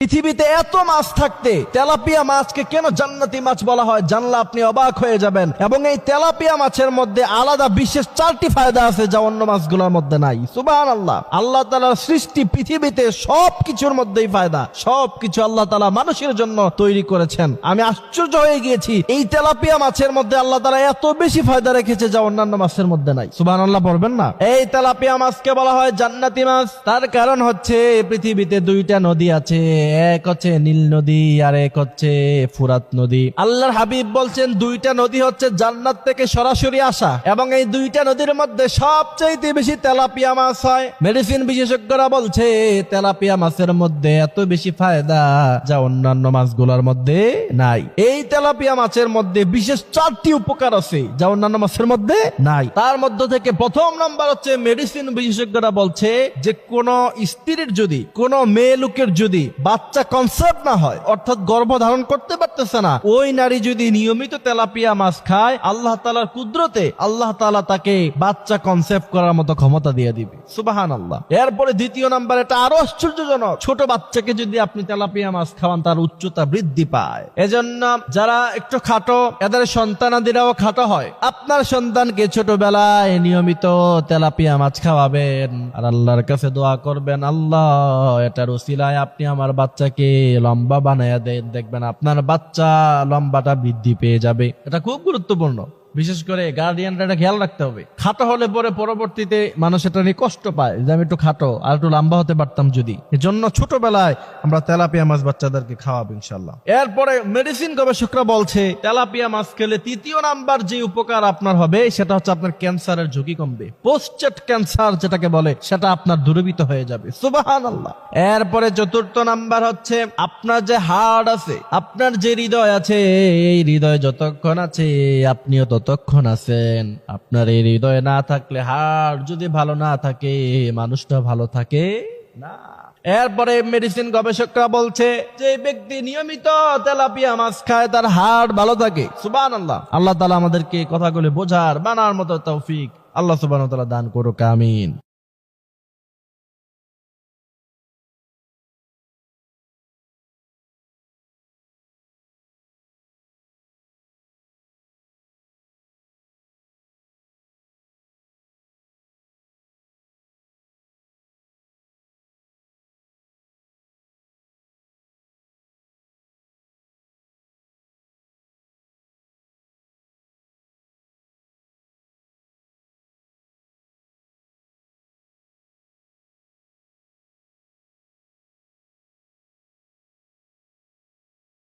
পৃথিবীতে এত মাছ থাকতে তেলাপিয়া মাছকে কেন জান্নাতি মাছ বলা হয় জানলে আপনি অবাক হয়ে যাবেন। এবং এই তেলাপিয়া মাছের মধ্যে আলাদা বিশেষ 4টি ফায়দা আছে যা অন্য মাছগুলোর মধ্যে নাই। সুবহানাল্লাহ। আল্লাহ তাআলার সৃষ্টি পৃথিবীতে সবকিছুর মধ্যেই ফায়দা, সবকিছু আল্লাহ তাআলা মানুষের জন্য তৈরি করেছেন। আমি আশ্চর্য হয়ে গিয়েছি এই তেলাপিয়া মাছের মধ্যে আল্লাহ তাআলা এত বেশি ফায়দা রেখেছে যা অন্যান্য মাছের মধ্যে নাই। সুবহানাল্লাহ পড়বেন না? এই তেলাপিয়া মাছকে বলা হয় জান্নাতি মাছ। তার কারণ হচ্ছে পৃথিবীতে 2টা নদী আছে, এক হচ্ছে নীল নদী আর এক হচ্ছে ফুরাত নদী। আল্লাহর হাবিব বলছেন 2টা নদী হচ্ছে জান্নাত থেকে সরাসরি আসা, এবং এই 2টা নদীর মধ্যে সবচেয়ে বেশি তেলাপিয়া মাছ হয়। মেডিসিন বিশেষজ্ঞরা বলছে তেলাপিয়া মাছের মধ্যে এত বেশি ফায়দা যা অন্যান্য মাছগুলোর মধ্যে নাই। এই তেলাপিয়া মাছের মধ্যে বিশেষ 4টি উপকার আছে যা অন্যান্য মাছের মধ্যে নাই। তার মধ্য থেকে প্রথম নাম্বার হচ্ছে মেডিসিন বিশেষজ্ঞরা বলছে যে কোন স্ত্রীর যদি কোন মেয়ে লোকের যদি বাচ্চা কনসেপ্ট না হয়, অর্থাৎ গর্ভধারণ করতে পারতেছে না, ওই নারী যদি নিয়মিত তেলাপিয়া মাছ খায় আল্লাহ তাআলার কুদরতে আল্লাহ তাআলা তাকে বাচ্চা কনসেপ্ট করার মতো ক্ষমতা দিয়ে দিবে। সুবহানাল্লাহ। এরপরে দ্বিতীয় নাম্বার, এটা আরো আশ্চর্যজনক, ছোট বাচ্চাকে যদি আপনি তেলাপিয়া মাছ খাওয়ান তার উচ্চতা বৃদ্ধি পায়। এজন্য যারা একটু খাটো এদের সন্তানাদিরাও খাটো হয়, আপনার সন্তানকে ছোটবেলায় নিয়মিত তেলাপিয়া মাছ খাওয়াবেন আর আল্লাহর কাছে দোয়া করবেন, আল্লাহ এটার উসিলায় আপনি আমার বাচ্চাকে লম্বা বানায়া দেন, দেখবেন আপনার বাচ্চা লম্বাটা বৃদ্ধি পেয়ে যাবে। এটা খুব গুরুত্বপূর্ণ। বিশেষ করে গার্ডিয়ানরা এটা খেয়াল রাখতে হবে। খাটো হলে পরে পরবর্তীতে মানুষ এটা নিয়ে কষ্ট পায় যে আমি একটু খাটো আর একটু লম্বা হতে পারতাম যদি। এজন্য ছোটবেলায় আমরা তেলাপিয়া মাছ বাচ্চাদেরকে খাওয়াবো ইনশাল্লাহ। এরপরে মেডিসিন গবেষকরা বলছে তেলাপিয়া মাছ খেলে তৃতীয় নাম্বার যে উপকার আপনার হবে সেটা হচ্ছে আপনার ক্যান্সারের ঝুঁকি কমবে। পোস্টেট ক্যান্সার যেটাকে বলে সেটা আপনার দূরীভূত হয়ে যাবে। সুবহানাল্লাহ। এরপরে চতুর্থ নাম্বার হচ্ছে আপনার যে হার্ট আছে, আপনার যে হৃদয় আছে, এই হৃদয় যতক্ষণ আছে আপনিও ততক্ষণ আছেন। আপনার এই হৃদয় না থাকলে, হার্ট যদি ভালো না থাকে, মানুষটা ভালো থাকে না। এরপরে মেডিসিন গবেষকরা বলছে যে ব্যক্তি নিয়মিত তেলাপিয়া মাছ খায় তার হার্ট ভালো থাকে। সুবহানাল্লাহ। আল্লাহ তাআলা আমাদেরকে কথাগুলো বোঝার মানার মতো তৌফিক আল্লাহ সুবহানাহু ওয়া তাআলা দান করুক। আমিন।